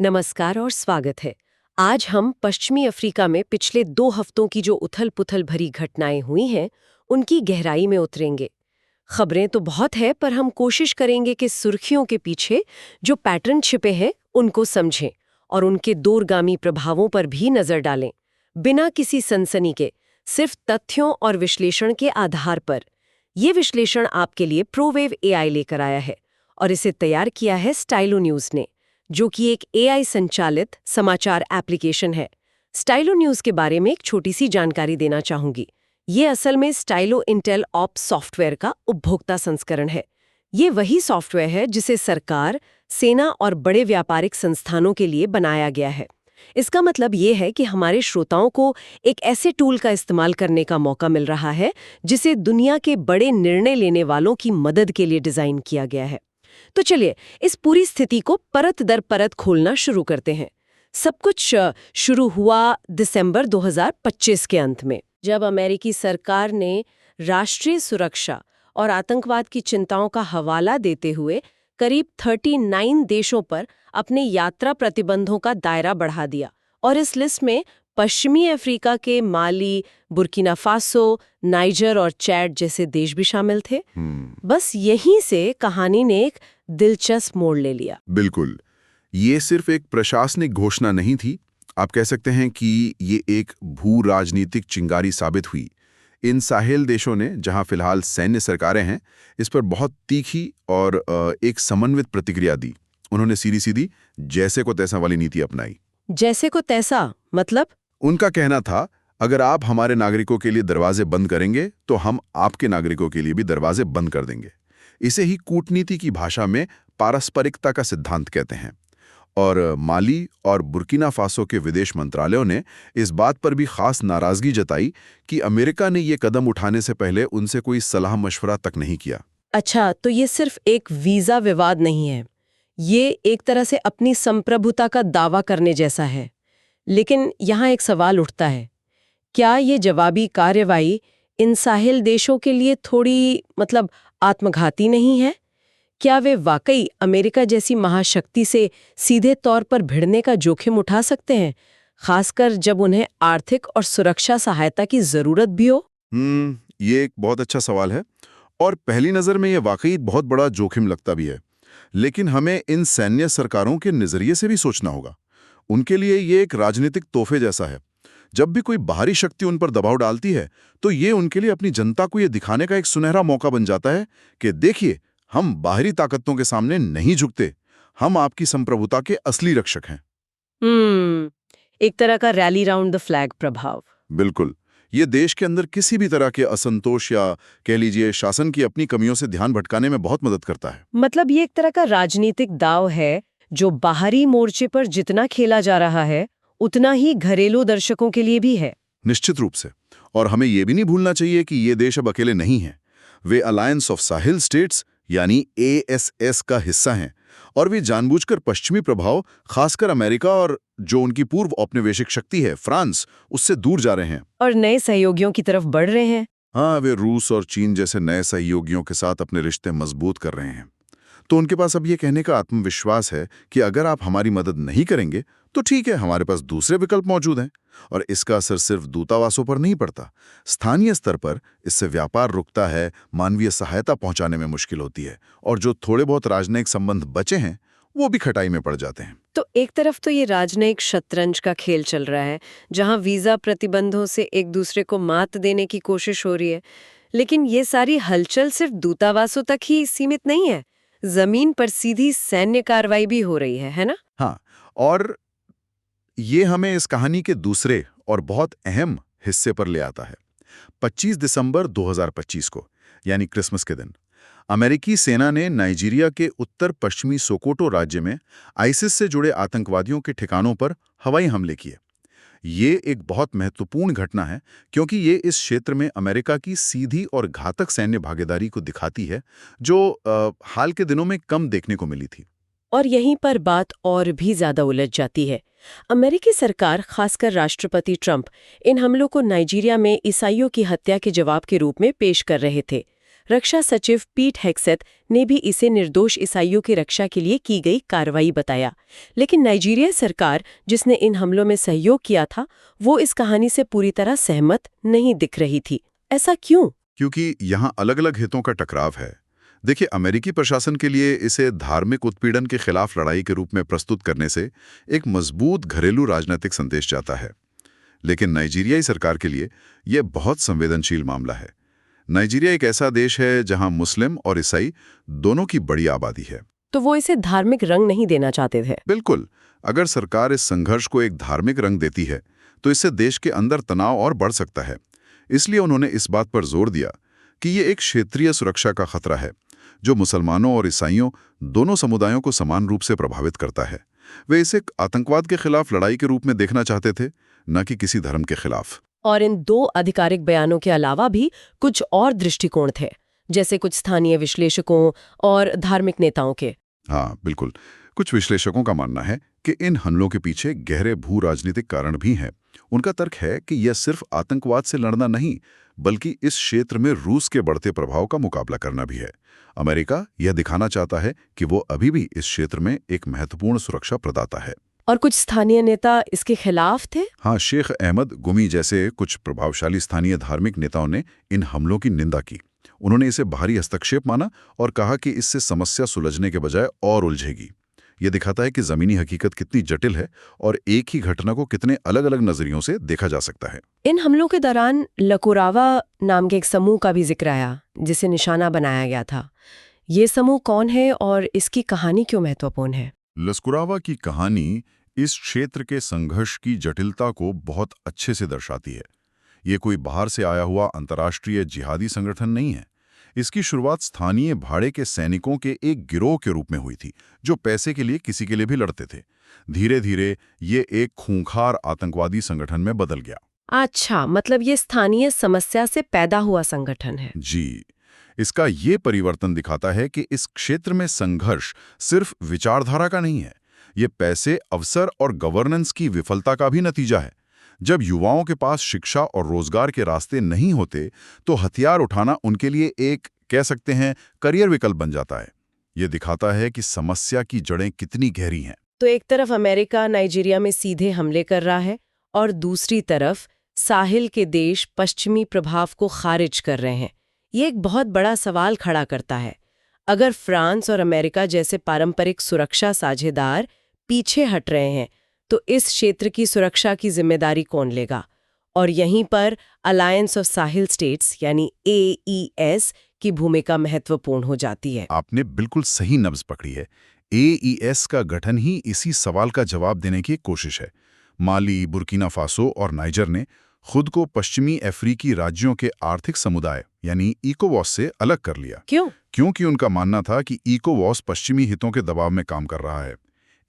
नमस्कार और स्वागत है। आज हम पश्चिमी अफ्रीका में पिछले 2 हफ्तों की जो उथल-पुथल भरी घटनाएं हुई हैं, उनकी गहराई में उतरेंगे। खबरें तो बहुत है, पर हम कोशिश करेंगे कि सुर्खियों के पीछे जो पैटर्न छिपे हैं, उनको समझें और उनके दूरगामी प्रभावों पर भी नजर डालें, बिना किसी सनसनी के, सिर्फ तथ्यों और विश्लेषण के आधार पर। ये विश्लेषण आपके लिए प्रोवेव एआई लेकर आया है और इसे तैयार किया है स्टाइलो न्यूज ने, जो कि एक एआई संचालित समाचार एप्लीकेशन है। स्टाइलो न्यूज के बारे में एक छोटी सी जानकारी देना चाहूंगी। ये असल में स्टाइलो इंटेल ऑप्स सॉफ्टवेयर का उपभोक्ता संस्करण है। ये वही सॉफ्टवेयर है जिसे सरकार, सेना और बड़े व्यापारिक संस्थानों के लिए बनाया गया है। इसका मतलब ये है कि हमारे श्रोताओं को एक ऐसे टूल का इस्तेमाल करने का मौका मिल रहा है जिसे दुनिया के बड़े निर्णय लेने वालों की मदद के लिए डिजाइन किया गया है। तो चलिए इस पूरी स्थिति को परत दर परत खोलना शुरू करते हैं। सब कुछ शुरू हुआ दिसंबर 2025 के अंत में, जब अमेरिकी सरकार ने राष्ट्रीय सुरक्षा और आतंकवाद की चिंताओं का हवाला देते हुए करीब 39 देशों पर अपने यात्रा प्रतिबंधों का दायरा बढ़ा दिया। और इस लिस्ट में पश्चिमी अफ्रीका के माली, बुर्किना फासो, नाइजर और चैड जैसे देश भी शामिल थे। बस यहीं से कहानी ने एक दिलचस्प मोड़ ले लिया। बिल्कुल। ये सिर्फ एक प्रशासनिक घोषणा नहीं थी। आप कह सकते हैं कि ये एक भू राजनीतिक चिंगारी साबित हुई। इन साहेल देशों ने, जहां फिलहाल सैन्य सरकारें हैं, इस पर बहुत तीखी और एक समन्वित प्रतिक्रिया दी। उन्होंने सीधी-सीधी जैसे को तैसा वाली नीति अपनाई। जैसे को तैसा मतलब? उनका कहना था, अगर आप हमारे नागरिकों के लिए दरवाजे बंद करेंगे तो हम आपके नागरिकों के लिए भी दरवाजे बंद कर देंगे। इसे ही कूटनीति की भाषा में पारस्परिकता का सिद्धांत कहते हैं। और माली और बुर्किना फासो के विदेश मंत्रालयों ने इस बात पर भी खास नाराजगी जताई कि अमेरिका ने ये कदम उठाने से पहले उनसे कोई सलाह मशवरा तक नहीं किया। अच्छा, तो ये सिर्फ एक वीजा विवाद नहीं है, ये एक तरह से अपनी संप्रभुता का दावा करने जैसा है। लेकिन यहाँ एक सवाल उठता है, क्या ये जवाबी कार्रवाई इन साहिल देशों के लिए थोड़ी आत्मघाती नहीं है? क्या वे वाकई अमेरिका जैसी महाशक्ति से सीधे तौर पर भिड़ने का जोखिम उठा सकते हैं, खासकर जब उन्हें आर्थिक और सुरक्षा सहायता की जरूरत भी हो? ये एक बहुत अच्छा सवाल है और पहली नज़र में ये वाकई बहुत बड़ा जोखिम लगता भी है। लेकिन हमें इन सैन्य सरकारों के नज़रिए से भी सोचना होगा। उनके लिए ये एक राजनीतिक तोहफे जैसा है। जब भी कोई बाहरी शक्ति उन पर दबाव डालती है, तो ये उनके लिए अपनी जनता को ये दिखाने का एक सुनहरा मौका बन जाता है कि देखिए, हम बाहरी ताकतों के सामने नहीं झुकते, हम आपकी संप्रभुता के असली रक्षक हैं। एक तरह का रैली राउंड द फ्लैग प्रभाव। बिल्कुल। ये देश के अंदर किसी भी तरह के असंतोष या कह लीजिए शासन की अपनी कमियों से ध्यान भटकाने में बहुत मदद करता है। मतलब ये एक तरह का राजनीतिक दाव है जो बाहरी मोर्चे पर जितना खेला जा रहा है, उतना ही घरेलू दर्शकों के लिए भी है। निश्चित रूप से। और हमें ये भी नहीं भूलना चाहिए कि ये देश अब अकेले नहीं हैं। वे अलायंस ऑफ साहिल स्टेट्स यानी ASS का हिस्सा हैं और वे जानबूझकर पश्चिमी प्रभाव, खासकर अमेरिका और जो उनकी पूर्व औपनिवेशिक शक्ति है फ्रांस, उससे दूर जा रहे हैं और नए सहयोगियों की तरफ बढ़ रहे हैं। हाँ, वे रूस और चीन जैसे नए सहयोगियों के साथ अपने रिश्ते मजबूत कर रहे हैं। तो उनके पास अब ये कहने का आत्मविश्वास है कि अगर आप हमारी मदद नहीं करेंगे तो ठीक है, हमारे पास दूसरे विकल्प मौजूद हैं। और इसका असर सिर्फ दूतावासों पर नहीं पड़ता, स्थानीय स्तर पर इससे व्यापार रुकता है, मानवीय सहायता पहुंचाने में मुश्किल होती है और जो थोड़े बहुत राजनयिक संबंध बचे हैं वो भी खटाई में पड़ जाते हैं। तो एक तरफ तो ये राजनयिक शतरंज का खेल चल रहा है, जहां वीजा प्रतिबंधों से एक दूसरे को मात देने की कोशिश हो रही है, लेकिन ये सारी हलचल सिर्फ दूतावासों तक ही सीमित नहीं है। जमीन पर सीधी सैन्य कार्रवाई भी हो रही है ना? हाँ, और ये हमें इस कहानी के दूसरे और बहुत अहम हिस्से पर ले आता है। 25 दिसंबर 2025 को, यानी क्रिसमस के दिन, अमेरिकी सेना ने नाइजीरिया के उत्तर पश्चिमी सोकोटो राज्य में आईसिस से जुड़े आतंकवादियों के ठिकानों पर हवाई हमले किए। ये एक बहुत महत्वपूर्ण घटना है क्योंकि ये इस क्षेत्र में अमेरिका की सीधी और घातक सैन्य भागीदारी को दिखाती है, जो हाल के दिनों में कम देखने को मिली थी। और यहीं पर बात और भी ज्यादा उलझ जाती है। अमेरिकी सरकार, खासकर राष्ट्रपति ट्रंप, इन हमलों को नाइजीरिया में ईसाइयों की हत्या के जवाब के रूप में पेश कर रहे थे। रक्षा सचिव पीट हेग्सेथ ने भी इसे निर्दोष ईसाइयों की रक्षा के लिए की गई कार्रवाई बताया। लेकिन नाइजीरिया सरकार, जिसने इन हमलों में सहयोग किया था, वो इस कहानी से पूरी तरह सहमत नहीं दिख रही थी। ऐसा क्यों? क्योंकि यहाँ अलग-अलग हितों का टकराव है। देखिए, अमेरिकी प्रशासन के लिए इसे धार्मिक उत्पीड़न के खिलाफ लड़ाई के रूप में प्रस्तुत करने से एक मजबूत घरेलू राजनीतिक संदेश जाता है। लेकिन नाइजीरियाई सरकार के लिए यह बहुत संवेदनशील मामला है। नाइजीरिया एक ऐसा देश है जहां मुस्लिम और ईसाई दोनों की बड़ी आबादी है। तो वो इसे धार्मिक रंग नहीं देना चाहते थे। बिल्कुल, अगर सरकार इस संघर्ष को एक धार्मिक रंग देती है तो इससे देश के अंदर तनाव और बढ़ सकता है। इसलिए उन्होंने इस बात पर जोर दिया कि ये एक क्षेत्रीय सुरक्षा का खतरा है जो मुसलमानों और ईसाइयों दोनों समुदायों को समान रूप से प्रभावित करता है। वे इसे आतंकवाद के खिलाफ लड़ाई के रूप में देखना चाहते थे, न कि किसी धर्म के खिलाफ। और इन दो आधिकारिक बयानों के अलावा भी कुछ और दृष्टिकोण थे, जैसे कुछ स्थानीय विश्लेषकों और धार्मिक नेताओं के। हाँ, बिल्कुल। कुछ विश्लेषकों का मानना है कि इन हमलों के पीछे गहरे भू राजनीतिक कारण भी हैं। उनका तर्क है कि यह सिर्फ आतंकवाद से लड़ना नहीं, बल्कि इस क्षेत्र में रूस के बढ़ते प्रभाव का मुकाबला करना भी है। अमेरिका यह दिखाना चाहता है कि वो अभी भी इस क्षेत्र में एक महत्वपूर्ण सुरक्षा प्रदाता है। और कुछ स्थानीय नेता इसके खिलाफ थे। हाँ, शेख अहमद गुमी जैसे कुछ प्रभावशाली स्थानीय धार्मिक नेताओं ने इन हमलों की निंदा की। उन्होंने इसे बाहरी हस्तक्षेप माना और कहा कि इससे समस्या सुलझने के बजाय और उलझेगी। यह दिखाता है कि जमीनी हकीकत कितनी जटिल है और एक ही घटना को कितने अलग अलग नजरियों से देखा जा सकता है। इन हमलों के दौरान लकुरावा नाम के एक समूह का भी जिक्र आया, जिसे निशाना बनाया गया था। ये समूह कौन है और इसकी कहानी क्यों महत्वपूर्ण है? लस्कुरावा की कहानी इस क्षेत्र के संघर्ष की जटिलता को बहुत अच्छे से दर्शाती है। ये कोई बाहर से आया हुआ अंतर्राष्ट्रीय जिहादी संगठन नहीं है। इसकी शुरुआत स्थानीय भाड़े के सैनिकों के एक गिरोह के रूप में हुई थी, जो पैसे के लिए किसी के लिए भी लड़ते थे। धीरे धीरे ये एक खूंखार आतंकवादी संगठन में बदल गया। अच्छा, मतलब ये स्थानीय समस्या से पैदा हुआ संगठन है। जी, इसका ये परिवर्तन दिखाता है कि इस क्षेत्र में संघर्ष सिर्फ विचारधारा का नहीं है, ये पैसे, अवसर और गवर्नेंस की विफलता का भी नतीजा है। जब युवाओं के पास शिक्षा और रोजगार के रास्ते नहीं होते तो हथियार उठाना उनके लिए एक, कह सकते हैं, करियर विकल्प बन जाता है। ये दिखाता है कि समस्या की जड़ें कितनी गहरी हैं। तो एक तरफ अमेरिका नाइजीरिया में सीधे हमले कर रहा है और दूसरी तरफ साहिल के देश पश्चिमी प्रभाव को खारिज कर रहे हैं। ये एक बहुत बड़ा सवाल खड़ा करता है। अगर फ्रांस और अमेरिका जैसे पारंपरिक सुरक्षा साझेदार पीछे हट रहे हैं तो इस क्षेत्र की सुरक्षा की जिम्मेदारी कौन लेगा? और यहीं पर अलायंस ऑफ साहिल स्टेट्स यानी AES की भूमिका महत्वपूर्ण हो जाती है। आपने बिल्कुल सही नब्ज पकड़ी है। AES का गठन ही इसी सवाल का जवाब देने की कोशिश है। माली, बुर्किना फासो और नाइजर ने खुद को पश्चिमी अफ्रीकी राज्यों के आर्थिक समुदाय यानी इकोवॉस से अलग कर लिया। क्यों? क्योंकि उनका मानना था कि इकोवॉस पश्चिमी हितों के दबाव में काम कर रहा है।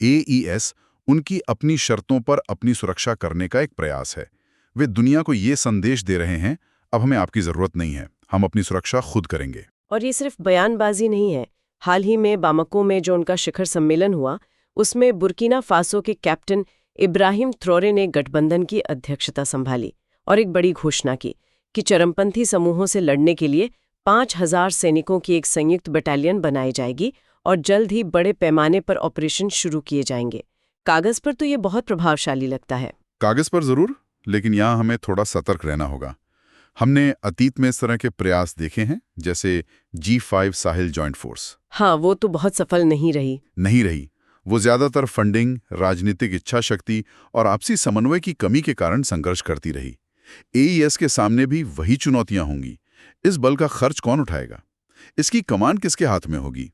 AES उनकी अपनी शर्तों पर अपनी सुरक्षा करने का एक प्रयास है। वे दुनिया को ये संदेश दे रहे हैं, अब हमें आपकी जरूरत नहीं है, हम अपनी सुरक्षा खुद करेंगे। और ये सिर्फ बयानबाजी नहीं है। हाल ही में बामको में जो उनका शिखर सम्मेलन हुआ, उसमें बुर्किना फासो के कैप्टन इब्राहिम ट्रोरे ने गठबंधन की अध्यक्षता संभाली और एक बड़ी घोषणा की कि चरमपंथी समूहों से लड़ने के लिए 5000 सैनिकों की एक संयुक्त बटालियन बनाई जाएगी और जल्द ही बड़े पैमाने पर ऑपरेशन शुरू किए जाएंगे। कागज पर तो ये बहुत प्रभावशाली लगता है। कागज पर जरूर, लेकिन यहाँ हमें थोड़ा सतर्क रहना होगा। हमने अतीत में इस तरह के प्रयास देखे हैं, जैसे G5 साहिल जॉइंट फोर्स। हाँ, वो तो बहुत सफल नहीं रही। वो ज्यादातर फंडिंग, राजनीतिक इच्छा शक्ति और आपसी समन्वय की कमी के कारण संघर्ष करती रही। AES के सामने भी वही चुनौतियां होंगी। इस बल का खर्च कौन उठाएगा? इसकी कमान किसके हाथ में होगी?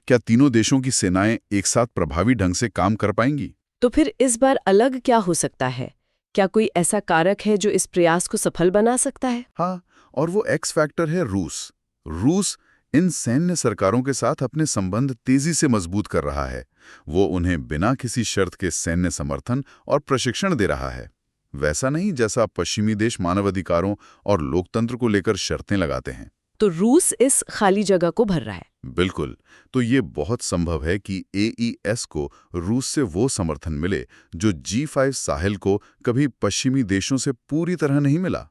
क्या तीनों देशों की सेनाएं एक साथ प्रभावी ढंग से काम कर पाएंगी? तो फिर इस बार अलग क्या हो सकता है? क्या कोई ऐसा कारक है जो इस प्रयास को सफल बना सकता है? हाँ, और वो एक्स फैक्टर है रूस। रूस इन सैन्य सरकारों के साथ अपने संबंध तेजी से मजबूत कर रहा है। वो उन्हें बिना किसी शर्त के सैन्य समर्थन और प्रशिक्षण दे रहा है। वैसा नहीं जैसा पश्चिमी देश मानवाधिकारों और लोकतंत्र को लेकर शर्तें लगाते हैं। तो रूस इस खाली जगह को भर रहा है। बिल्कुल। तो ये बहुत संभव है कि AES को रूस से वो समर्थन मिले जो G5 साहिल को कभी पश्चिमी देशों से पूरी तरह नहीं मिला।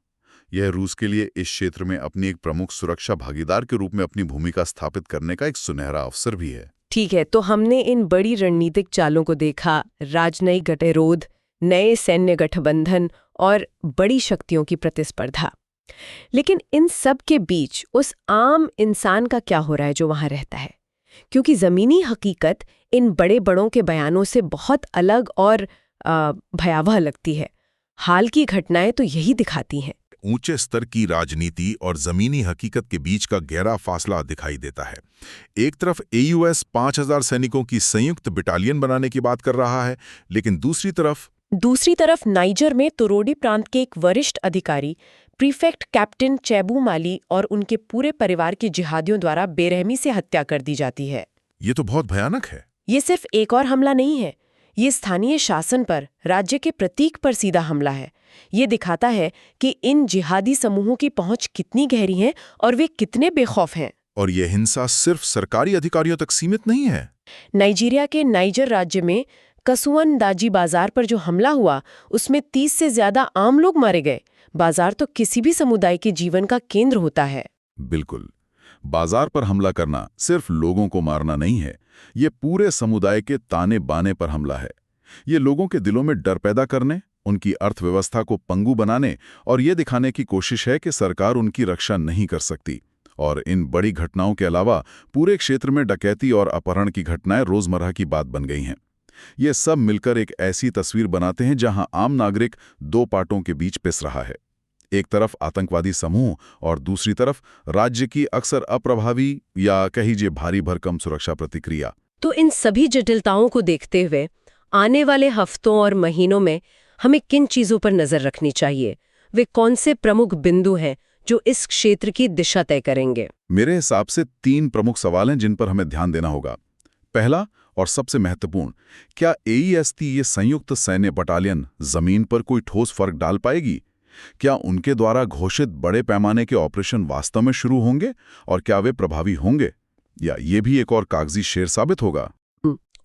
यह रूस के लिए इस क्षेत्र में अपनी एक प्रमुख सुरक्षा भागीदार के रूप में अपनी भूमिका स्थापित करने का एक सुनहरा अवसर भी है। ठीक है, तो हमने इन बड़ी रणनीतिक चालों को देखा, राजनयिक गठरोध, नए सैन्य गठबंधन और बड़ी शक्तियों की प्रतिस्पर्धा। लेकिन इन सब के बीच उस आम इंसान का क्या हो रहा है जो वहां रहता है? क्योंकि जमीनी हकीकत इन बड़े बड़ों के बयानों से बहुत अलग और भयावह लगती है। हाल की घटनाएं तो यही दिखाती हैं। ऊंचे स्तर की राजनीति और जमीनी हकीकत के बीच का गहरा फासला दिखाई देता है। एक तरफ AUS 5000 सैनिकों की संयुक्त बटालियन बनाने की बात कर रहा है, लेकिन दूसरी तरफ नाइजर में तुरोडी प्रांत के एक वरिष्ठ अधिकारी प्रीफेक्ट कैप्टन चैबू माली और उनके पूरे परिवार के जिहादियों द्वारा बेरहमी से हत्या कर दी जाती है। ये तो बहुत भयानक है। ये सिर्फ एक और हमला नहीं है, ये स्थानीय शासन पर, राज्य के प्रतीक पर सीधा हमला है। ये दिखाता है कि इन जिहादी समूहों की पहुंच कितनी गहरी है और वे कितने बेखौफ हैं। और ये हिंसा सिर्फ सरकारी अधिकारियों तक सीमित नहीं है। नाइजीरिया के नाइजर राज्य में कसुअन दाजी बाजार पर जो हमला हुआ, उसमें 30 से ज्यादा आम लोग मारे गए। बाजार तो किसी भी समुदाय के जीवन का केंद्र होता है। बिल्कुल, बाजार पर हमला करना सिर्फ लोगों को मारना नहीं है, ये पूरे समुदाय के ताने बाने पर हमला है। ये लोगों के दिलों में डर पैदा करने, उनकी अर्थव्यवस्था को पंगु बनाने और ये दिखाने की कोशिश है कि सरकार उनकी रक्षा नहीं कर सकती। और इन बड़ी घटनाओं के अलावा पूरे क्षेत्र में डकैती और अपहरण की घटनाएं रोजमर्रा की बात बन गई हैं। ये सब मिलकर एक ऐसी तस्वीर बनाते हैं जहां आम नागरिक दो पाटों के बीच पिस रहा है। एक तरफ आतंकवादी समूह और दूसरी तरफ राज्य की अक्सर अप्रभावी या कहिए भारी भरकम सुरक्षा प्रतिक्रिया। तो इन सभी जटिलताओं को देखते हुए आने वाले हफ्तों और महीनों में हमें किन चीजों पर नजर रखनी चाहिए? वे कौन से प्रमुख बिंदु हैं जो इस क्षेत्र की दिशा तय करेंगे? मेरे हिसाब से 3 प्रमुख सवाल हैं जिन पर हमें ध्यान देना होगा। पहला और सबसे महत्वपूर्ण, क्या AEST ये संयुक्त सैन्य बटालियन जमीन पर कोई ठोस फर्क डाल पाएगी? क्या उनके द्वारा घोषित बड़े पैमाने के ऑपरेशन वास्तव में शुरू होंगे और क्या वे प्रभावी होंगे, या ये भी एक और कागजी शेर साबित होगा?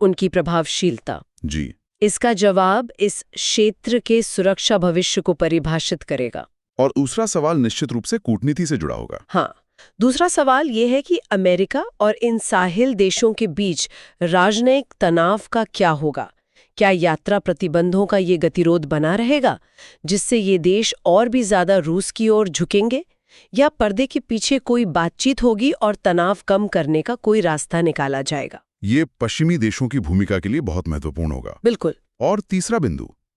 उनकी प्रभावशीलता, जी, इसका जवाब इस क्षेत्र के सुरक्षा भविष्य को परिभाषित करेगा। और दूसरा सवाल निश्चित रूप से कूटनीति से जुड़ा होगा। हाँ, दूसरा सवाल यह है कि अमेरिका और इन साहिल देशों के बीच राजनयिक तनाव का क्या होगा? क्या यात्रा प्रतिबंधों का ये गतिरोध बना रहेगा, जिससे ये देश और भी ज्यादा रूस की ओर झुकेंगे, या पर्दे के पीछे कोई बातचीत होगी और तनाव कम करने का कोई रास्ता निकाला जाएगा? ये पश्चिमी देशों की भूमिका के लिए बहुत महत्वपूर्ण होगा। बिल्कुल। और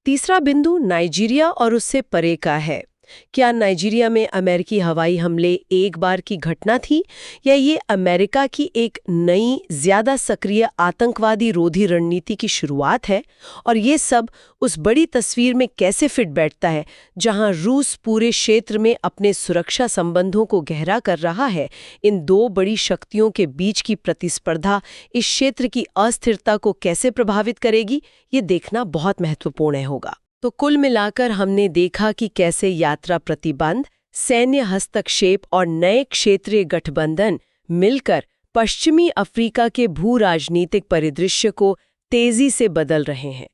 तीसरा बिंदु नाइजीरिया और उससे परे का है। क्या नाइजीरिया में अमेरिकी हवाई हमले एक बार की घटना थी, या ये अमेरिका की एक नई, ज्यादा सक्रिय आतंकवादी रोधी रणनीति की शुरुआत है? और ये सब उस बड़ी तस्वीर में कैसे फिट बैठता है, जहां रूस पूरे क्षेत्र में अपने सुरक्षा संबंधों को गहरा कर रहा है? इन दो बड़ी शक्तियों के बीच की प्रतिस्पर्धा इस क्षेत्र की अस्थिरता को कैसे प्रभावित करेगी, ये देखना बहुत महत्वपूर्ण होगा। तो कुल मिलाकर हमने देखा कि कैसे यात्रा प्रतिबंध, सैन्य हस्तक्षेप और नए क्षेत्रीय गठबंधन मिलकर पश्चिमी अफ्रीका के भू राजनीतिक परिदृश्य को तेजी से बदल रहे हैं।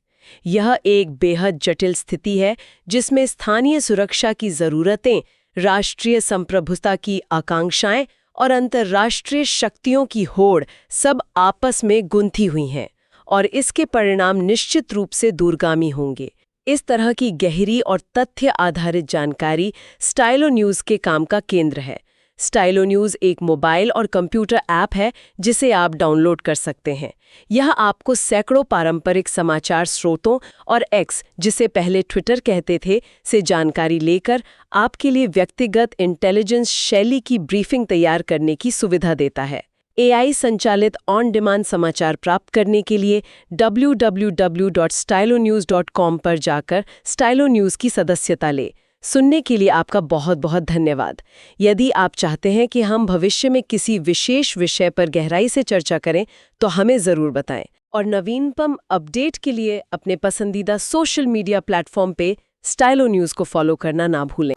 यह एक बेहद जटिल स्थिति है जिसमें स्थानीय सुरक्षा की जरूरतें, राष्ट्रीय संप्रभुता की आकांक्षाएं और अंतर्राष्ट्रीय शक्तियों की होड़ सब आपस में गुंथी हुई हैं, और इसके परिणाम निश्चित रूप से दूरगामी होंगे। इस तरह की गहरी और तथ्य आधारित जानकारी स्टाइलो न्यूज़ के काम का केंद्र है। स्टाइलो न्यूज़ एक मोबाइल और कंप्यूटर ऐप है जिसे आप डाउनलोड कर सकते हैं। यह आपको सैकड़ों पारंपरिक समाचार स्रोतों और एक्स, जिसे पहले ट्विटर कहते थे, से जानकारी लेकर आपके लिए व्यक्तिगत इंटेलिजेंस शैली की ब्रीफिंग तैयार करने की सुविधा देता है। AI संचालित ऑन डिमांड समाचार प्राप्त करने के लिए www.stylonews.com पर जाकर स्टाइलो न्यूज़ की सदस्यता लें। सुनने के लिए आपका बहुत बहुत धन्यवाद। यदि आप चाहते हैं कि हम भविष्य में किसी विशेष विषय पर गहराई से चर्चा करें तो हमें ज़रूर बताएं। और नवीनतम अपडेट के लिए अपने पसंदीदा सोशल मीडिया प्लेटफॉर्म पे स्टाइलो न्यूज़ को फॉलो करना ना भूलें।